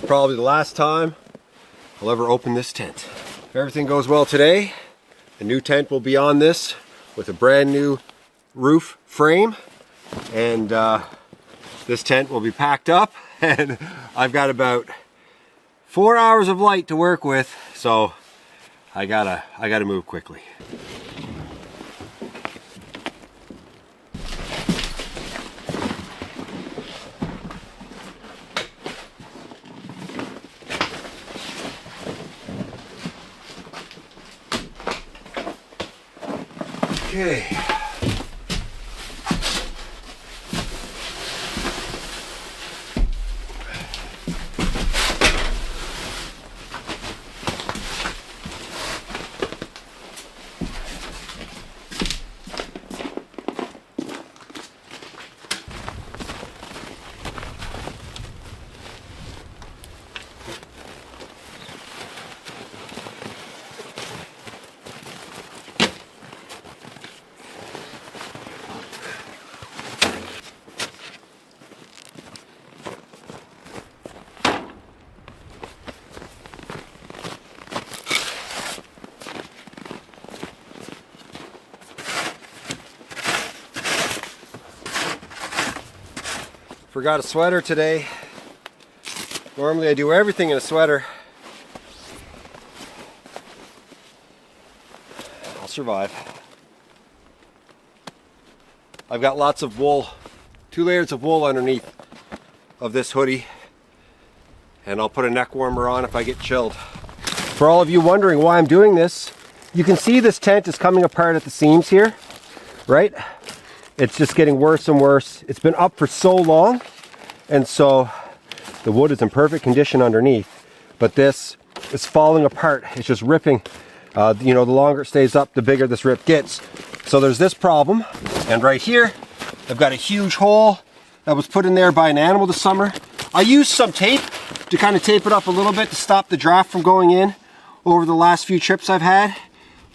is probably the last time I'll ever open this tent. If everything goes well today, the new tent will be on this with a brand new roof frame, and this tent will be packed up, and I've got about 4 hours of light to work with, so I gotta move quickly. Okay. Forgot a sweater today. Normally I do everything in a sweater. I'll survive. I've got lots of wool, 2 layers of wool underneath of this hoodie, and I'll put a neck warmer on if I get chilled. For all of you wondering why I'm doing this, you can see this tent is coming apart at the seams here, right? It's just getting worse and worse. It's been up for so long, and so the wood is in perfect condition underneath, but this is falling apart. It's just ripping. You know, the longer it stays up, the bigger this rip gets. So there's this problem, and right here, I've got a huge hole that was put in there by an animal this summer. I used some tape to kind of tape it up a little bit to stop the draft from going in over the last few trips I've had,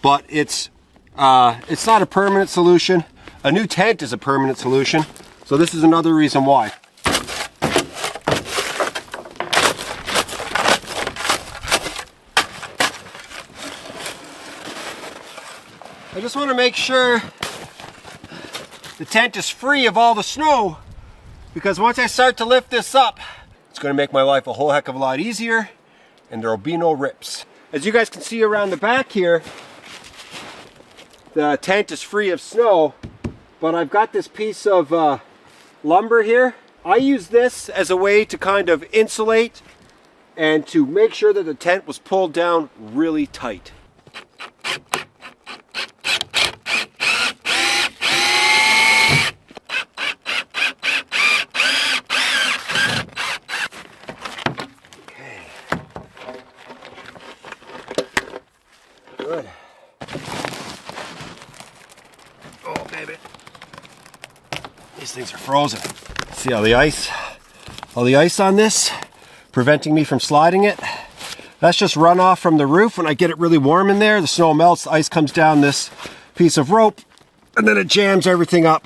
but it's not a permanent solution. A new tent is a permanent solution, so this is another reason why. I just want to make sure the tent is free of all the snow, because once I start to lift this up, it's going to make my life a whole heck of a lot easier, and there will be no rips. As you guys can see around the back here, the tent is free of snow, but I've got this piece of lumber here. I use this as a way to kind of insulate and to make sure that the tent was pulled down really tight. Okay. Good. Oh, baby. These things are frozen. See all the ice on this, preventing me from sliding it. That's just runoff from the roof. When I get it really warm in there, the snow melts, the ice comes down this piece of rope, and then it jams everything up.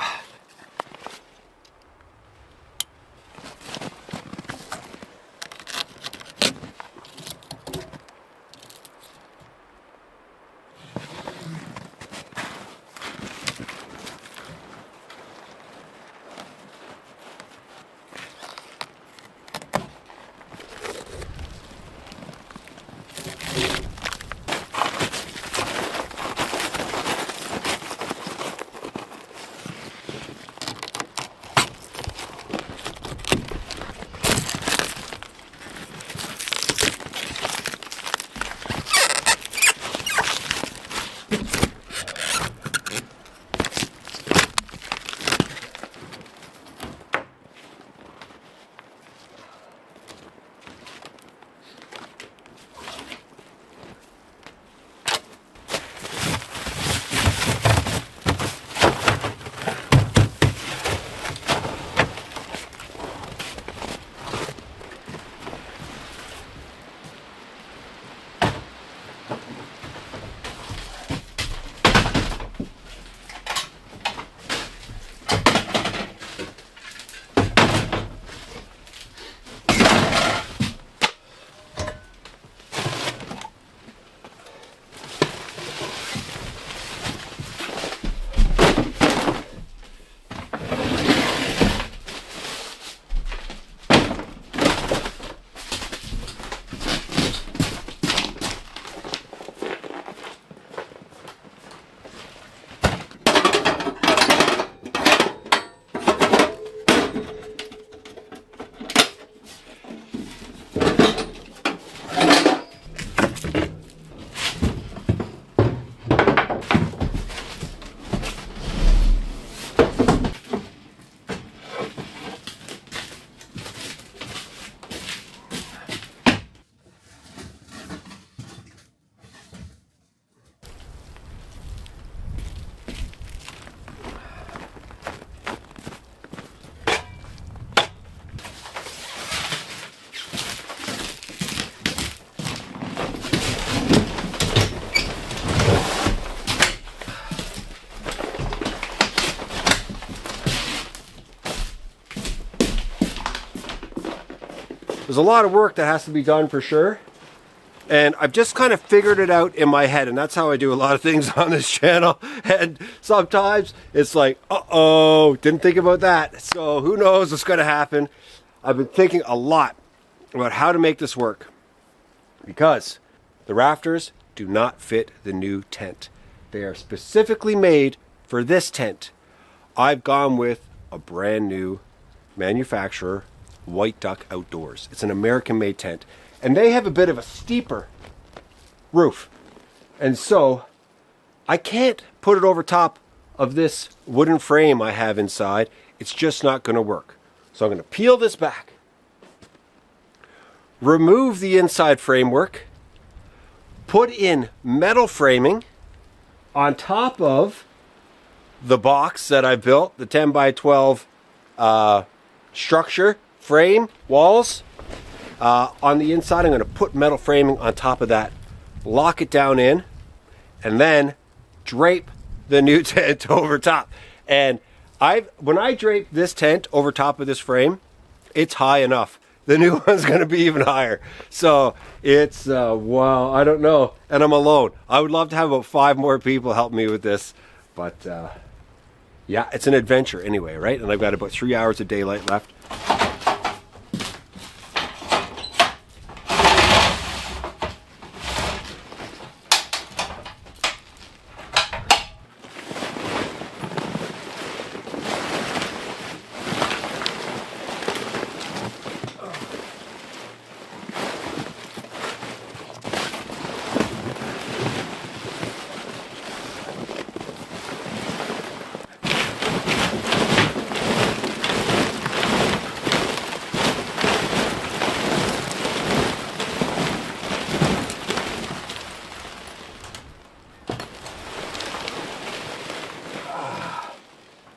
There's a lot of work that has to be done for sure. And I've just kind of figured it out in my head, and that's how I do a lot of things on this channel. And sometimes it's like, uh-oh, didn't think about that. So who knows what's going to happen. I've been thinking a lot about how to make this work, because the rafters do not fit the new tent. They are specifically made for this tent. I've gone with a brand new manufacturer, White Duck Outdoors. It's an American-made tent. And they have a bit of a steeper roof. And so I can't put it over top of this wooden frame I have inside. It's just not going to work. So I'm going to peel this back, remove the inside framework, put in metal framing on top of the box that I built, the 10 by 12 structure frame walls. On the inside, I'm going to put metal framing on top of that, lock it down in, and then drape the new tent over top. And when I drape this tent over top of this frame, it's high enough. The new one's going to be even higher. So it's, wow, I don't know. And I'm alone. I would love to have about 5 more people help me with this. But yeah, it's an adventure anyway, right? And I've got about 3 hours of daylight left.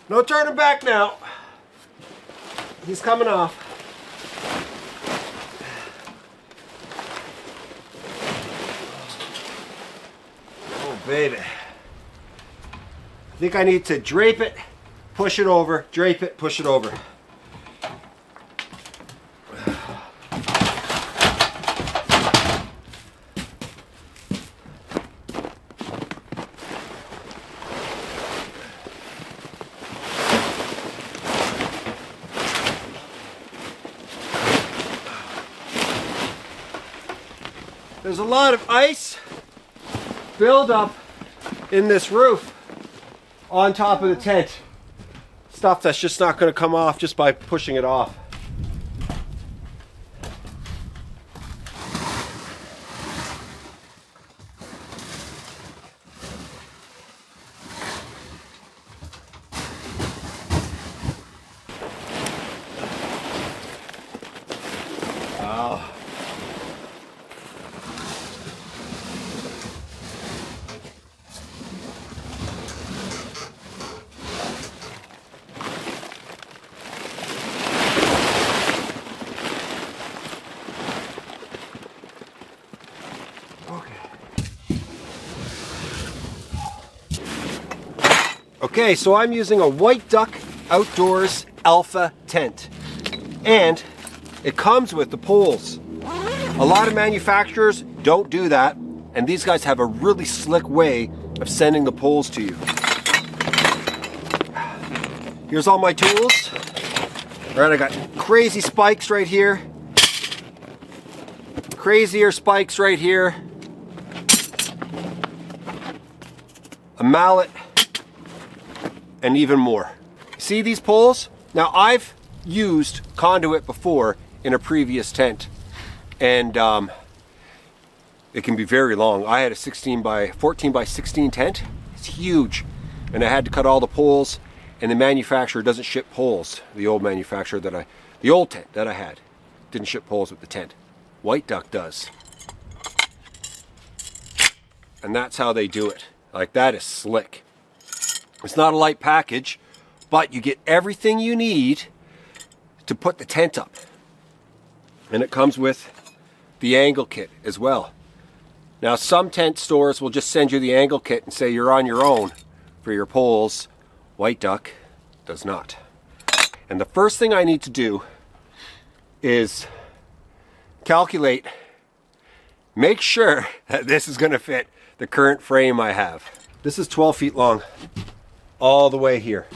No turning back now. He's coming off. Oh, baby. I think I need to drape it, push it over, drape it, push it over. There's a lot of ice buildup in this roof on top of the tent. Stuff that's just not going to come off just by pushing it off. Oh. Okay, so I'm using a White Duck Outdoors Alpha tent, and it comes with the poles. A lot of manufacturers don't do that, and these guys have a really slick way of sending the poles to you. Here's all my tools. All right, I got crazy spikes right here, crazier spikes right here, a mallet, and even more. See these poles? Now, I've used conduit before in a previous tent, and it can be very long. I had a 14 by 16 tent. It's huge, and I had to cut all the poles, and the manufacturer doesn't ship poles. The old manufacturer the old tent that I had didn't ship poles with the tent. White Duck does. And that's how they do it. Like, that is slick. It's not a light package, but you get everything you need to put the tent up. And it comes with the angle kit as well. Now, some tent stores will just send you the angle kit and say you're on your own for your poles. White Duck does not. And the first thing I need to do is calculate, make sure that this is going to fit the current frame I have. This is 12 feet long all the way here.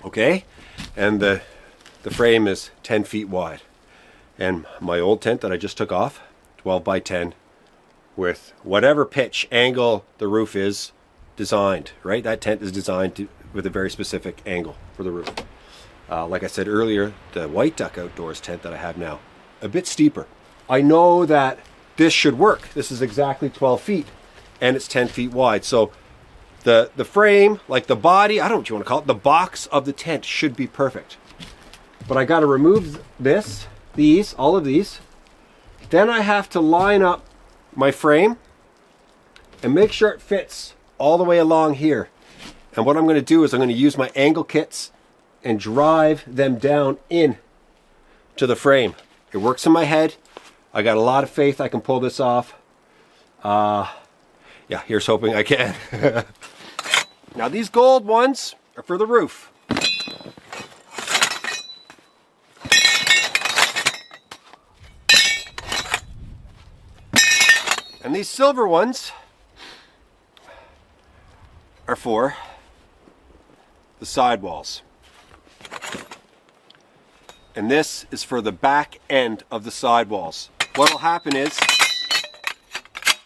Okay? And the frame is 10 feet wide. And my old tent that I just took off, 12 by 10, with whatever pitch angle the roof is designed, right? That tent is designed with a very specific angle for the roof. Like I said earlier, the White Duck Outdoors tent that I have now, a bit steeper. I know that this should work. This is exactly 12 feet and it's 10 feet wide. So the frame, like the body, I don't know what you want to call it, the box of the tent should be perfect. But I got to remove this, all of these. Then I have to line up my frame and make sure it fits all the way along here. And what I'm going to do is I'm going to use my angle kits and drive them down in to the frame. It works in my head. I got a lot of faith I can pull this off. Yeah, here's hoping I can. Now these gold ones are for the roof. And these silver ones are for the sidewalls. And this is for the back end of the sidewalls. What will happen is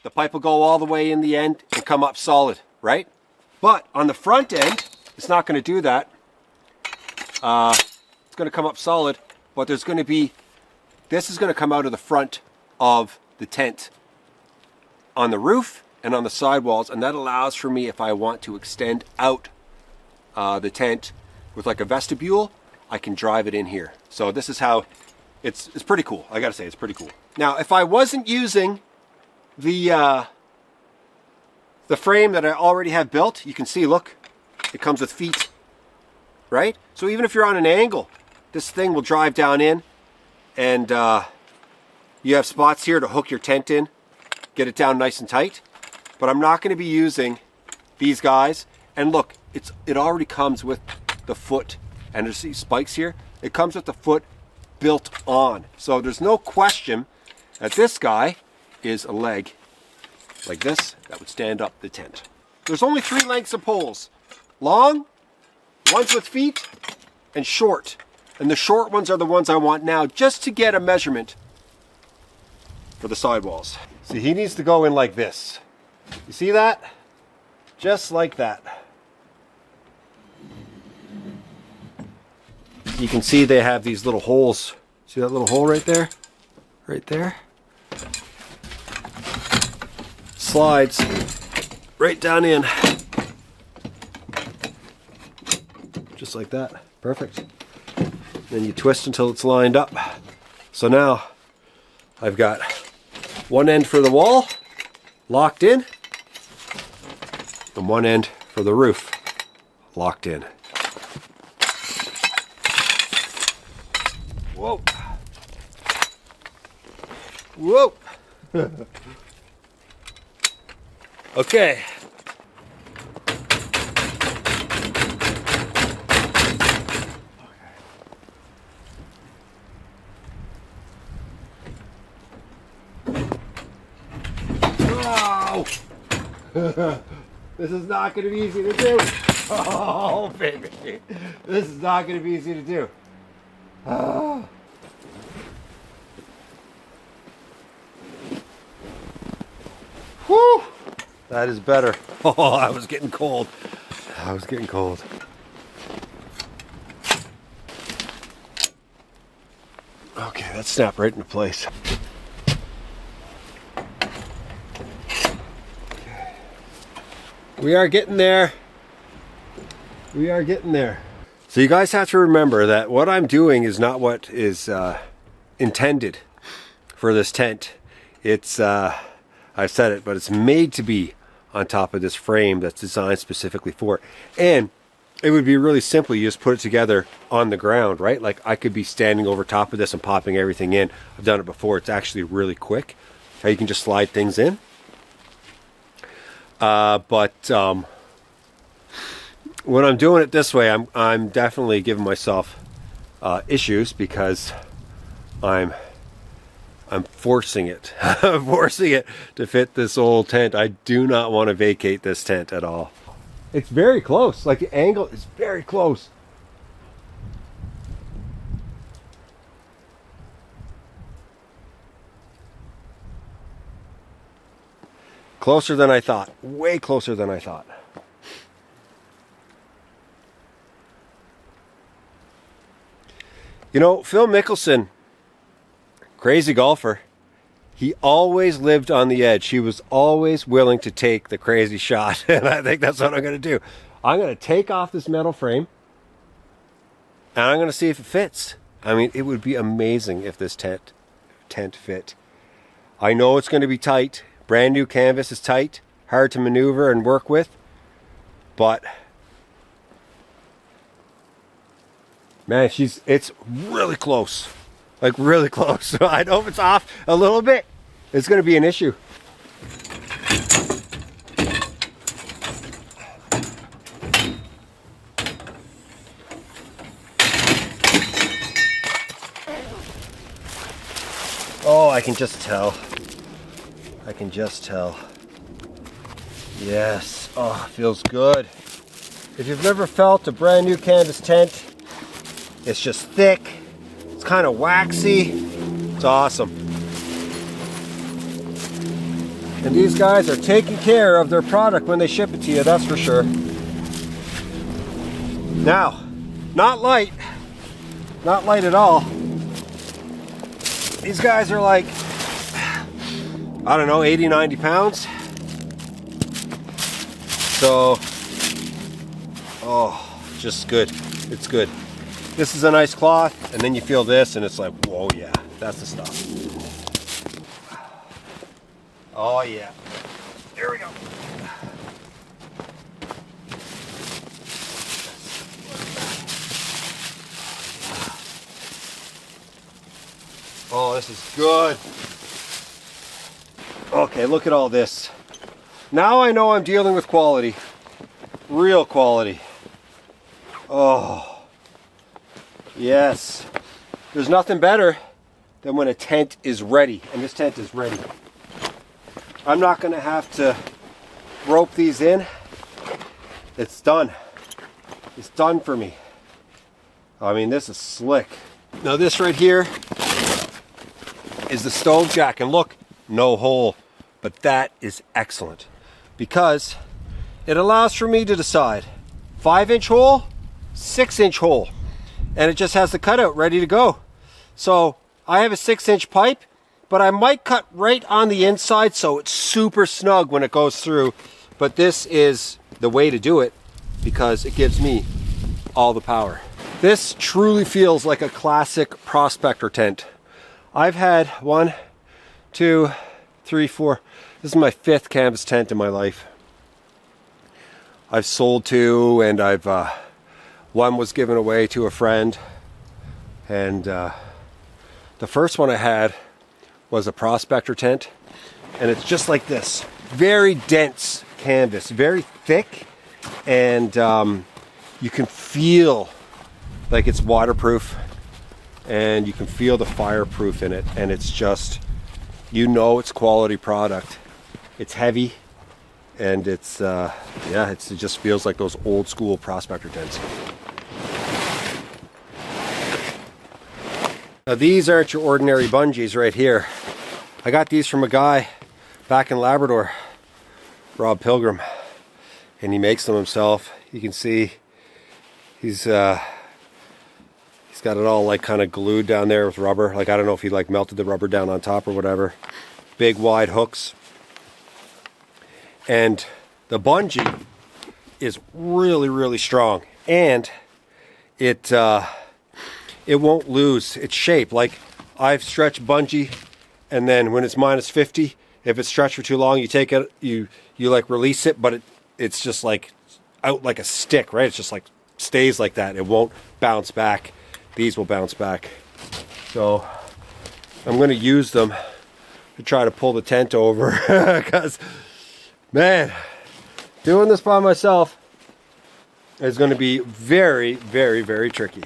the pipe will go all the way in the end and come up solid, right? But on the front end, it's not going to do that. It's going to come up solid, but there's going to be, this is going to come out of the front of the tent on the roof and on the sidewalls, and that allows for me, if I want to extend out the tent with like a vestibule, I can drive it in here. So this is how it's pretty cool. I gotta say, it's pretty cool. Now, if I wasn't using the frame that I already have built, you can see, look, it comes with feet, right? So even if you're on an angle, this thing will drive down in, and you have spots here to hook your tent in, get it down nice and tight. But I'm not going to be using these guys. And look, it already comes with the foot, and there's these spikes here. It comes with the foot built on. So there's no question that this guy is a leg like this that would stand up the tent. There's only 3 lengths of poles. Long, ones with feet, and short. And the short ones are the ones I want now, just to get a measurement for the sidewalls. See, he needs to go in like this. You see that? Just like that. You can see they have these little holes. See that little hole right there? Right there. Slides right down in. Just like that. Perfect. Then you twist until it's lined up. So now I've got one end for the wall locked in, and one end for the roof locked in. Whoa. Whoa. Okay. This is not going to be easy to do. Oh, baby. This is not going to be easy to do. Whew. That is better. Oh, I was getting cold. I was getting cold. Okay, that snapped right into place. We are getting there. We are getting there. So you guys have to remember that what I'm doing is not what is intended for this tent. It's, I've said it, but it's made to be on top of this frame that's designed specifically for it. And it would be really simple. You just put it together on the ground, right? Like I could be standing over top of this and popping everything in. I've done it before. It's actually really quick. How you can just slide things in. When I'm doing it this way, I'm definitely giving myself issues because I'm I'm forcing it. I'm forcing it to fit this old tent. I do not want to vacate this tent at all. It's very close. Like the angle is very close. Closer than I thought. Way closer than I thought. You know, Phil Mickelson, crazy golfer, he always lived on the edge. He was always willing to take the crazy shot. And I think that's what I'm going to do. I'm going to take off this metal frame and I'm going to see if it fits. I mean, it would be amazing if this tent fit. I know it's going to be tight. Brand new canvas is tight, hard to maneuver and work with, but man, it's really close. Like really close. So I know if it's off a little bit, it's going to be an issue. Oh, I can just tell. I can just tell. Yes. Oh, feels good. If you've never felt a brand new canvas tent, it's just thick. It's kind of waxy. It's awesome. And these guys are taking care of their product when they ship it to you, that's for sure. Now, not light. Not light at all. These guys are like, I don't know, 80, 90 pounds. So, oh, just good. It's good. This is a nice cloth, and then you feel this, and it's like, whoa, yeah, that's the stuff. Oh, yeah. There we go. Oh, this is good. Okay, look at all this. Now I know I'm dealing with quality. Real quality. Oh. Yes. There's nothing better than when a tent is ready, and this tent is ready. I'm not going to have to rope these in. It's done. It's done for me. I mean, this is slick. Now this right here is the stove jack, and look, no hole, but that is excellent because it allows for me to decide 5-inch hole, 6-inch hole, and it just has the cutout ready to go. So I have a 6-inch pipe, but I might cut right on the inside so it's super snug when it goes through. But this is the way to do it because it gives me all the power. This truly feels like a classic prospector tent. I've had 1, 2, 3, 4. This is my 5th canvas tent in my life. I've sold 2, and I've one was given away to a friend. And the first one I had was a prospector tent, and it's just like this. Very dense canvas, very thick, and you can feel like it's waterproof. And you can feel the fireproof in it, and it's just, you know, it's quality product. It's heavy, and it's yeah, it just feels like those old school prospector tents. Now these aren't your ordinary bungees right here. I got these from a guy back in Labrador, Rob Pilgrim, and he makes them himself. You can see he's got it all like kind of glued down there with rubber. Like, I don't know if he like melted the rubber down on top or whatever. Big wide hooks. And the bungee is really, really strong. And it won't lose its shape. Like, I've stretched bungee, and then when it's minus 50, if it's stretched for too long, you take it, you like release it, but it's just like out like a stick, right? It's just like stays like that. It won't bounce back. These will bounce back. So I'm going to use them to try to pull the tent over because, man, doing this by myself is going to be very, very, very tricky.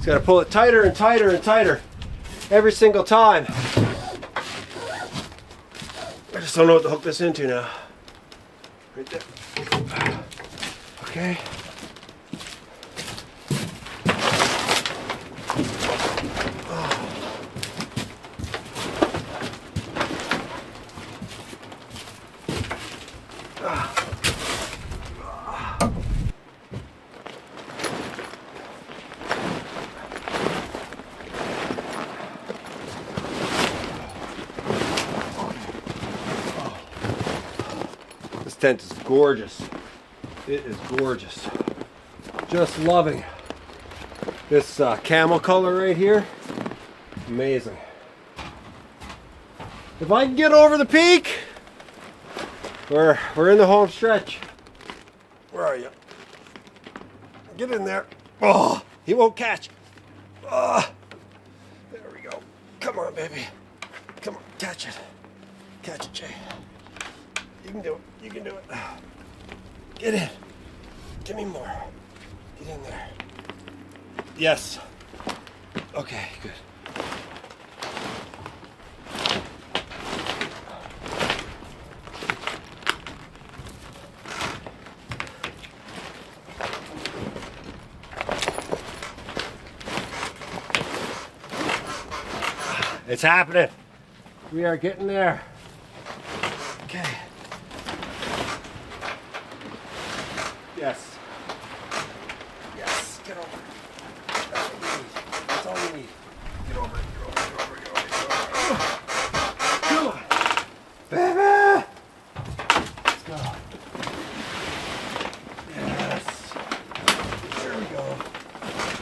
Just gotta pull it tighter and tighter and tighter every single time. I just don't know what to hook this into now. Right there. Okay. This tent is gorgeous. It is gorgeous. Just loving this camel color right here. Amazing. If I can get over the peak, we're in the home stretch. Where are you? Get in there. Oh, he won't catch. Oh, there we go. Come on, baby. Come on, catch it. Catch it, Jay. You can do it. You can do it. Get in. Give me more. Get in there. Yes. Okay, good. It's happening. We are getting there. Okay. Yes. Yes. Get over it. That's what we need. That's all we need. Get over it. Get over it. Get over it. Get over it. Come on. Baby! Let's go. Yes. There we go.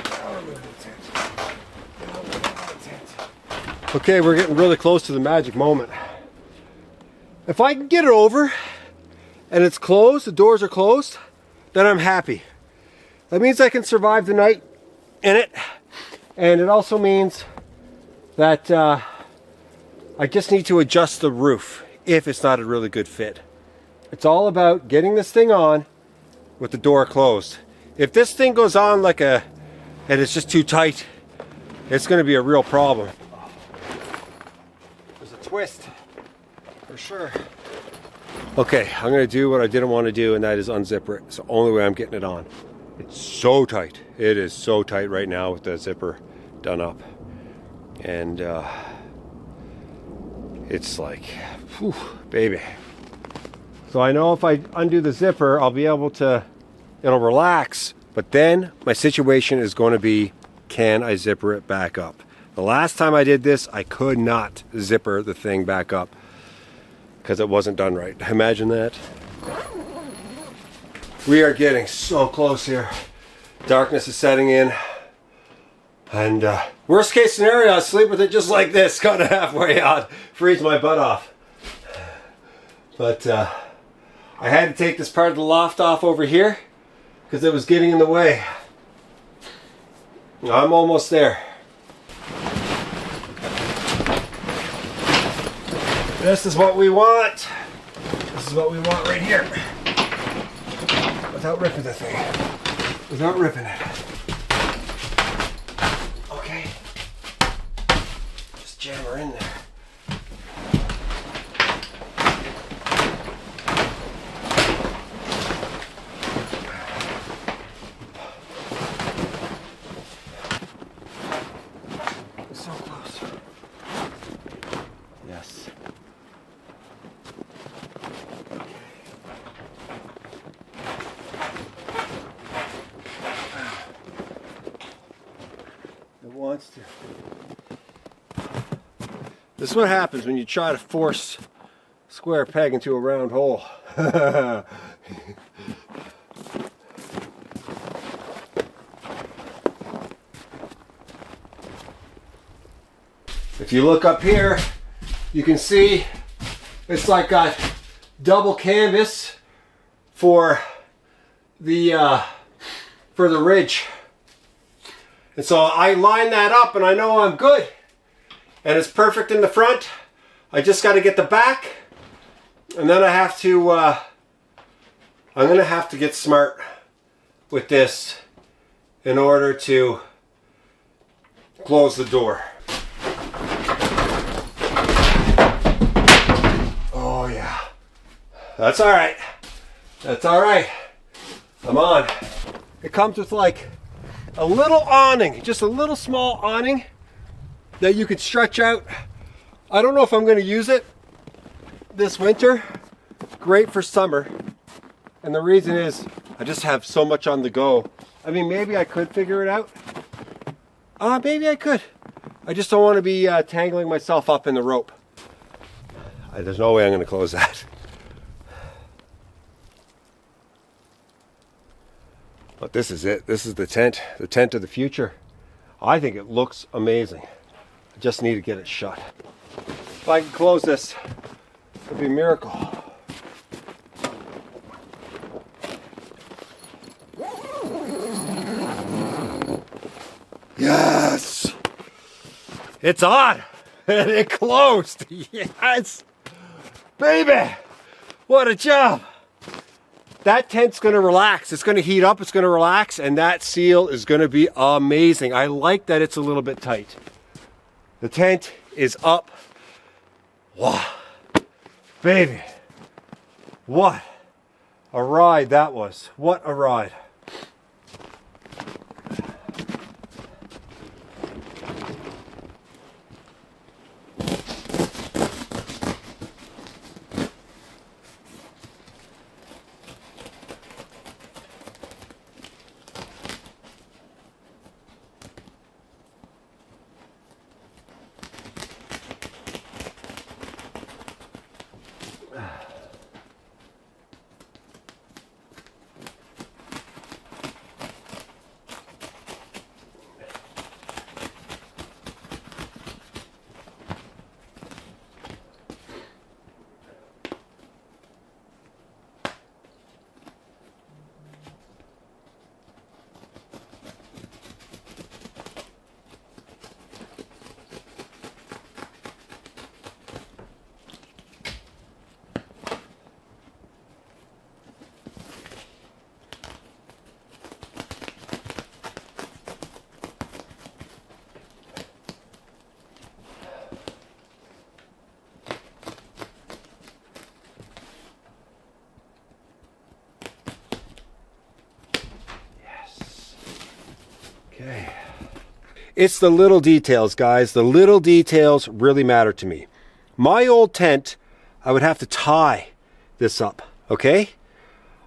Now we're moving the tent. Now we're moving the tent. Okay, we're getting really close to the magic moment. If I can get it over and it's closed, the doors are closed, then I'm happy. That means I can survive the night in it, and it also means that I just need to adjust the roof if it's not a really good fit. It's all about getting this thing on with the door closed. If this thing goes on like and it's just too tight, it's going to be a real problem. There's a twist for sure. Okay, I'm going to do what I didn't want to do, and that is unzipper it. It's the only way I'm getting it on. It's so tight. It is so tight right now with the zipper done up. And it's like, whew, baby. So I know if I undo the zipper, I'll be able to, it'll relax. But then my situation is going to be, can I zipper it back up? The last time I did this, I could not zipper the thing back up because it wasn't done right. Imagine that. We are getting so close here. Darkness is setting in. And worst case scenario, I'll sleep with it just like this, kind of halfway out, freeze my butt off. But I had to take this part of the loft off over here because it was getting in the way. I'm almost there. This is what we want. This is what we want right here. Without ripping the thing. Without ripping it. Okay. Just jam her in there. So close. Yes. It wants to. This is what happens when you try to force a square peg into a round hole. If you look up here, you can see it's like got double canvas for the ridge. And so I line that up and I know I'm good. And it's perfect in the front. I just got to get the back. And then I have to, I'm going to have to get smart with this in order to close the door. Oh yeah. That's all right. That's all right. I'm on. It comes with like a little awning, just a little small awning that you could stretch out. I don't know if I'm going to use it this winter. Great for summer. And the reason is I just have so much on the go. I mean, maybe I could figure it out. Maybe I could. I just don't want to be tangling myself up in the rope. There's no way I'm going to close that. But this is it. This is the tent of the future. I think it looks amazing. I just need to get it shut. If I can close this, it'd be a miracle. Yes! It's on! And it closed! Yes! Baby! What a job! That tent's gonna relax. It's gonna heat up, it's gonna relax, and that seal is gonna be amazing. I like that it's a little bit tight. The tent is up. Wow. Baby. What a ride that was. What a ride. Okay. It's the little details, guys. The little details really matter to me. My old tent, I would have to tie this up, okay?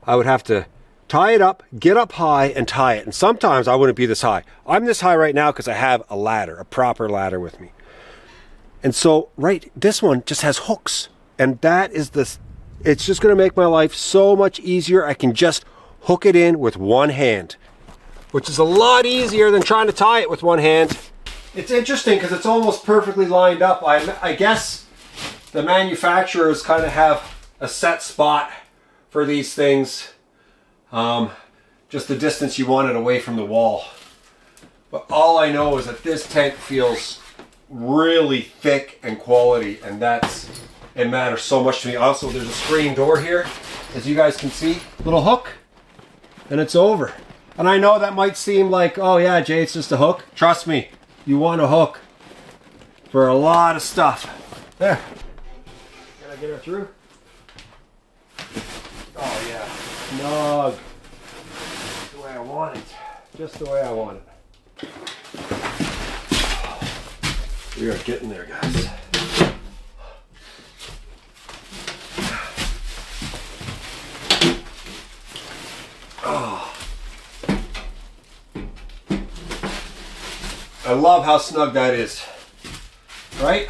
I would have to tie it up, get up high, and tie it. And sometimes I wouldn't be this high. I'm this high right now because I have a ladder, a proper ladder with me. And so, this one just has hooks. And that is it's just going to make my life so much easier. I can just hook it in with one hand, which is a lot easier than trying to tie it with one hand. It's interesting because it's almost perfectly lined up. I guess the manufacturers kind of have a set spot for these things. Just the distance you want it away from the wall. But all I know is that this tent feels really thick and quality, and it matters so much to me. Also, there's a screen door here, as you guys can see. Little hook, and it's over. And I know that might seem like, oh yeah, Jay, it's just a hook. Trust me, you want a hook for a lot of stuff. There. Can I get her through? Oh yeah. Snug. Just the way I want it. Just the way I want it. We are getting there, guys. Oh. I love how snug that is. Right?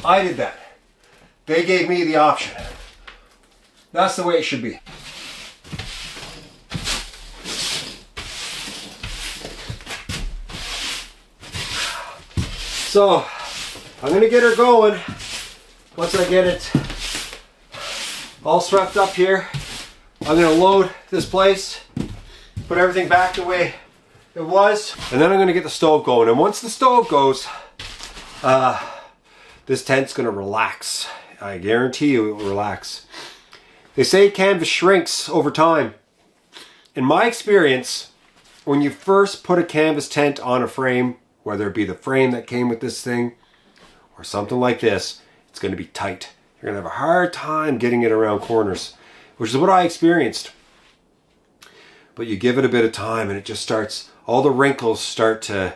I did that. They gave me the option. That's the way it should be. So, I'm going to get her going. Once I get it all strapped up here, I'm going to load this place, put everything back the way it was, and then I'm going to get the stove going. And once the stove goes, this tent's going to relax. I guarantee you it will relax. They say canvas shrinks over time. In my experience, when you first put a canvas tent on a frame, whether it be the frame that came with this thing or something like this, it's going to be tight. You're going to have a hard time getting it around corners, which is what I experienced. But you give it a bit of time and it just starts, all the wrinkles start to,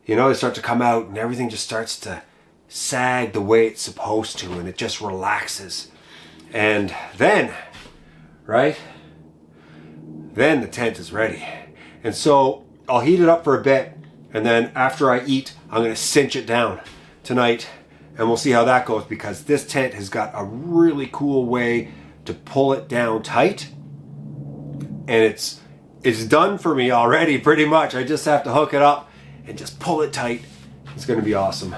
they start to come out and everything just starts to sag the way it's supposed to, and it just relaxes. And then, right? Then the tent is ready. And so I'll heat it up for a bit, and then after I eat, I'm going to cinch it down tonight, and we'll see how that goes, because this tent has got a really cool way to pull it down tight, and it's done for me already pretty much. I just have to hook it up and just pull it tight. It's going to be awesome.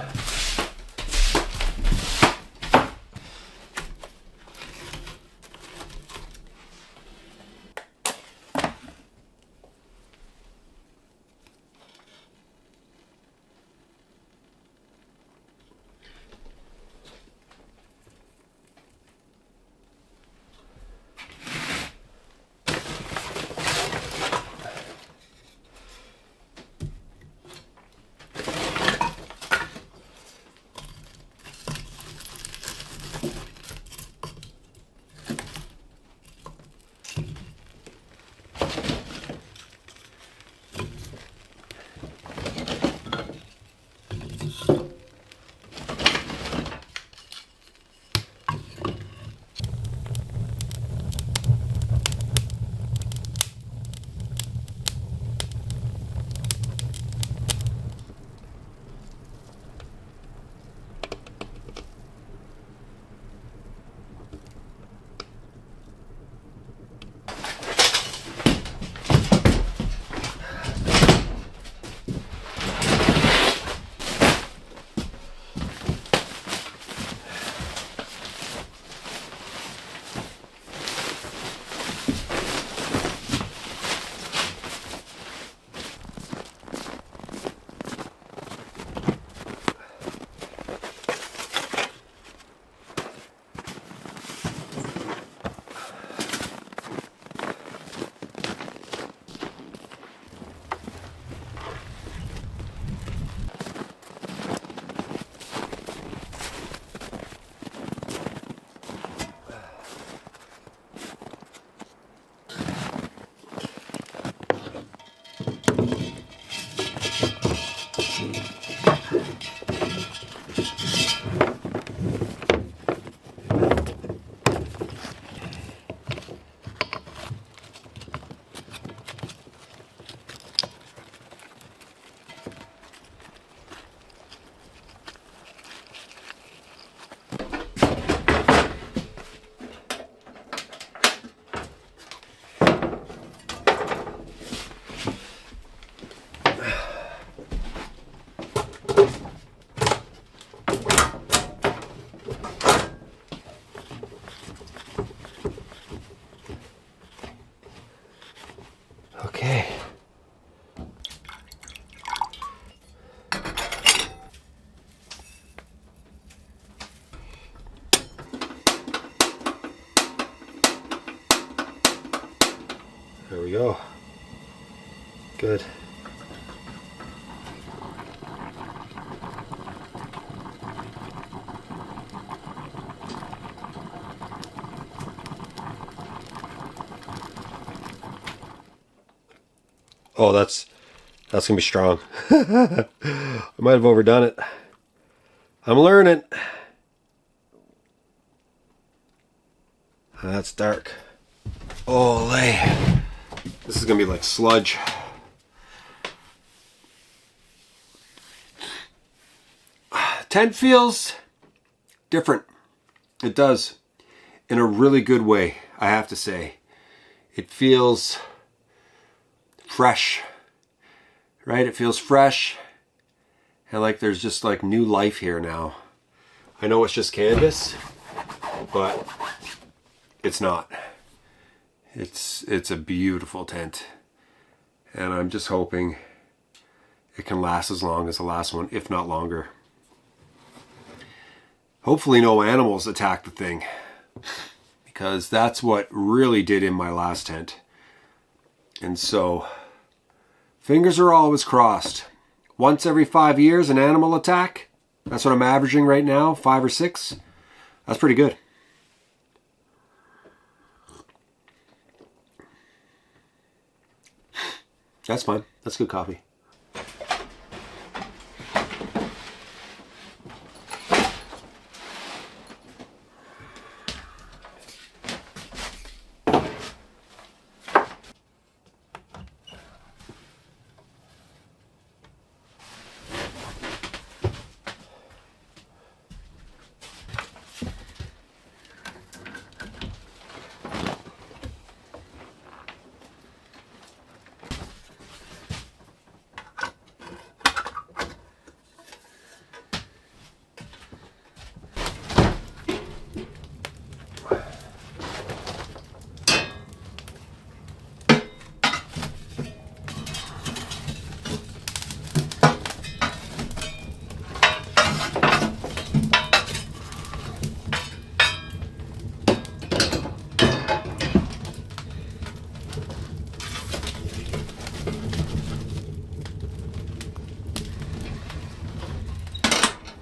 Okay. There we go. Good. Oh, that's gonna be strong. I might have overdone it. I'm learning. That's dark. Oh, this is gonna be like sludge. Tent feels different. It does, in a really good way, I have to say. It feels fresh, right? It feels fresh, and like there's just like new life here now. I know it's just canvas, but it's not. It's a beautiful tent, and I'm just hoping it can last as long as the last one, if not longer. Hopefully no animals attack the thing, because that's what really did in my last tent. And so fingers are always crossed. once every 5 years an animal attack. That's what I'm averaging right now, 5 or 6. That's pretty good. That's fine. That's good coffee.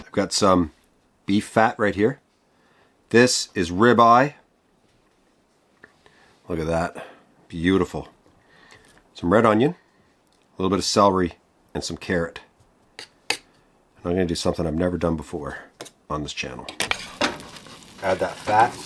I've got some beef fat right here. This is ribeye. Look at that. Beautiful. Some red onion, a little bit of celery, and some carrot. And I'm going to do something I've never done before on this channel. Add that fat.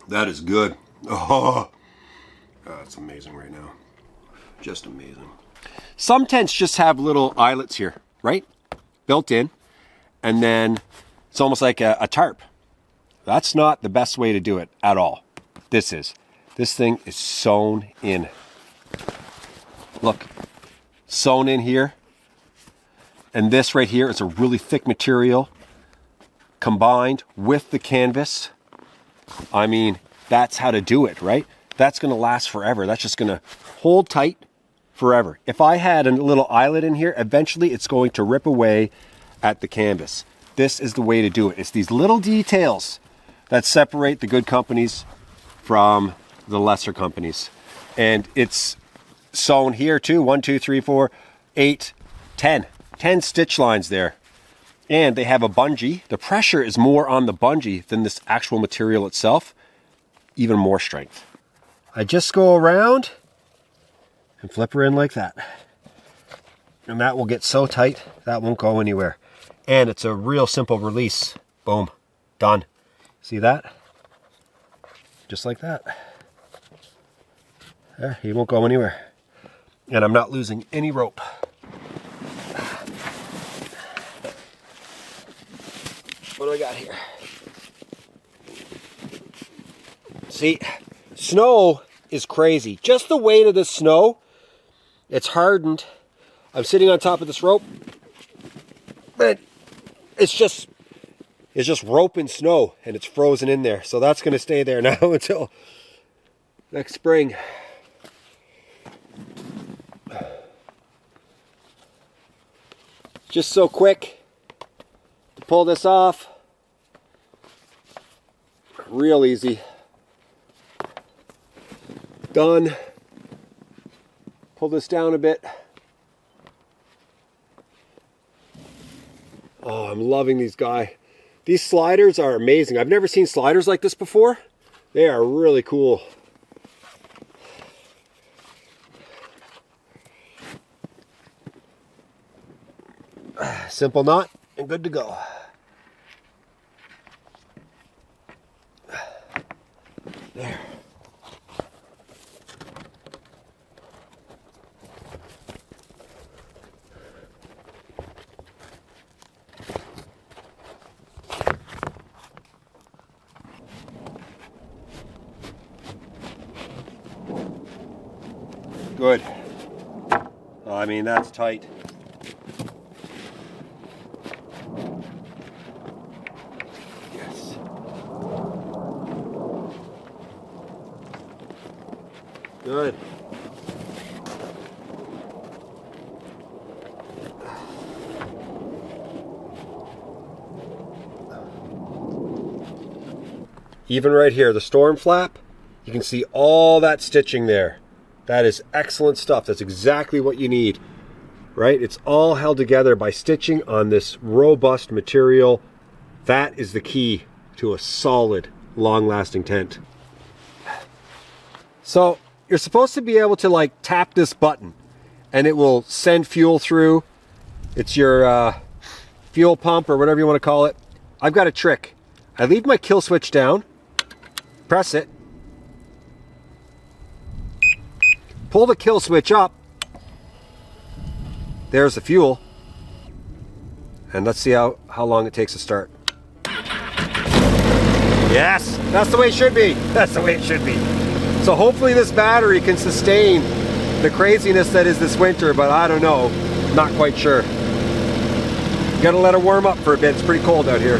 That is good. Oh, that's amazing right now. Just amazing. Some tents just have little eyelets here, right? Built in. And then it's almost like a tarp. That's not the best way to do it at all. This is. This thing is sewn in. Look, sewn in here. And this right here is a really thick material combined with the canvas. I mean, that's how to do it, right? That's going to last forever. That's just going to hold tight forever. If I had a little eyelet in here, eventually it's going to rip away at the canvas. This is the way to do it. It's these little details that separate the good companies from the lesser companies. And it's sewn here too. 1, 2, 3, 4, 8, 10. 10 stitch lines there. And they have a bungee. The pressure is more on the bungee than this actual material itself. Even more strength. I just go around and flip her in like that. And that will get so tight, that won't go anywhere. And it's a real simple release. Boom. Done. See that? Just like that. There, he won't go anywhere. And I'm not losing any rope. What do I got here? See, snow is crazy. Just the weight of the snow, it's hardened. I'm sitting on top of this rope, but it's just rope and snow, and it's frozen in there. So that's going to stay there now until next spring. Just so quick to pull this off. Real easy. Done. Pull this down a bit. Oh, I'm loving these guys. These sliders are amazing. I've never seen sliders like this before. They are really cool. Simple knot and good to go. There. Good. Oh, I mean, that's tight. Yes. Good. Even right here, the storm flap, you can see all that stitching there. That is excellent stuff. That's exactly what you need, right? It's all held together by stitching on this robust material. That is the key to a solid, long-lasting tent. So you're supposed to be able to like tap this button and it will send fuel through. It's your fuel pump or whatever you want to call it. I've got a trick. I leave my kill switch down, press it, pull the kill switch up. There's the fuel. And let's see how long it takes to start. Yes, that's the way it should be. That's the way it should be. So hopefully this battery can sustain the craziness that is this winter, but I don't know. Not quite sure. Gotta let it warm up for a bit. It's pretty cold out here.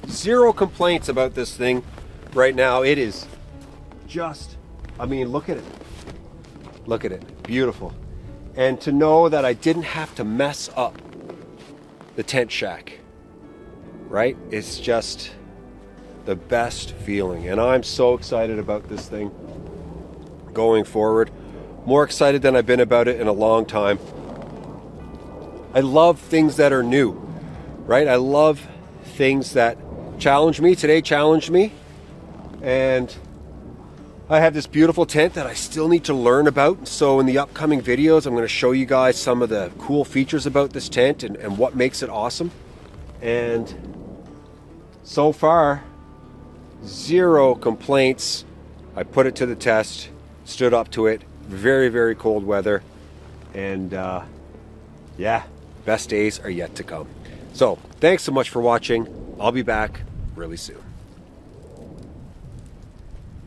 Zero complaints about this thing right now. It is just, I mean, look at it. Look at it. Beautiful. And to know that I didn't have to mess up the tent shack, right? It's just the best feeling. And I'm so excited about this thing going forward. More excited than I've been about it in a long time. I love things that are new, right? I love things that challenge me. Today challenged me, and I have this beautiful tent that I still need to learn about. So in the upcoming videos, I'm going to show you guys some of the cool features about this tent and what makes it awesome. And so far, zero complaints. I put it to the test, stood up to it. Very, very cold weather, and yeah, best days are yet to come. So thanks so much for watching. I'll be back really soon.